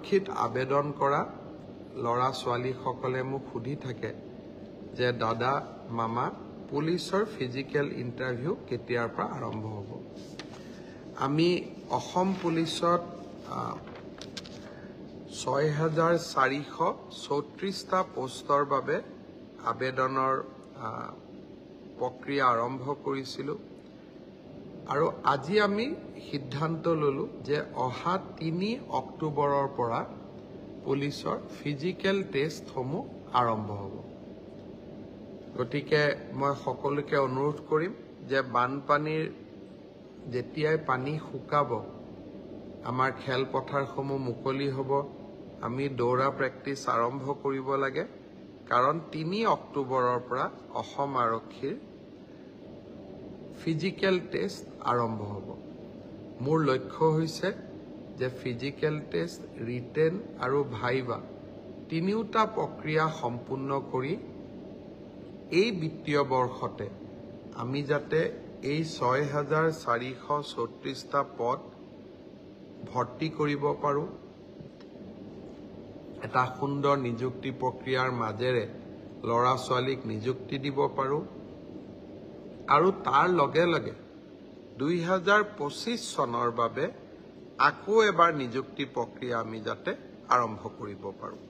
আৰক্ষীত আবেদন কৰা ল'ৰা ছোৱালীসকলে মোক সুধি থাকে যে দাদা মামা পুলিচৰ ফিজিকেল ইণ্টাৰভিউ কেতিয়াৰ পৰা আৰম্ভ হ'ব। আমি অসম পুলিচত ৬,৪৩৪টা পোষ্টৰ বাবে আবেদনৰ প্ৰক্ৰিয়া আৰম্ভ কৰিছিলোঁ আৰু আজি আমি সিদ্ধান্ত ললো যে অহা ৩ অক্টোবৰৰ পৰা পুলিচৰ ফিজিকেল টেষ্টসমূহ আৰম্ভ হ'ব। গতিকে মই সকলোকে অনুৰোধ কৰিম যে বানপানীৰ যেতিয়াই পানী শুকাব আমাৰ খেলপথাৰসমূহ মুকলি হ'ব, আমি দৌৰা প্ৰেক্টিছ আৰম্ভ কৰিব লাগে, কাৰণ ৩ অক্টোবৰৰ পৰা অসম আৰক্ষীৰ ফিজিকেল টেষ্ট আৰম্ভ হ'ব। মোৰ লক্ষ্য হৈছে যে ফিজিকেল টেষ্ট, ৰিটেন আৰু ভাইবা তিনিওটা প্ৰক্ৰিয়া সম্পূৰ্ণ কৰি এই বিত্তীয় বৰ্ষতে আমি যাতে এই ৬,৪৩৪টা পদ ভৰ্তি কৰিব পাৰোঁ, এটা সুন্দৰ নিযুক্তি প্ৰক্ৰিয়াৰ মাজেৰে ল'ৰা ছোৱালীক নিযুক্তি দিব পাৰোঁ আৰু তাৰ লগে লগে ২০২৫ চনৰ বাবে আকৌ এবাৰ নিযুক্তি প্ৰক্ৰিয়া আমি যাতে আৰম্ভ কৰিব পাৰোঁ।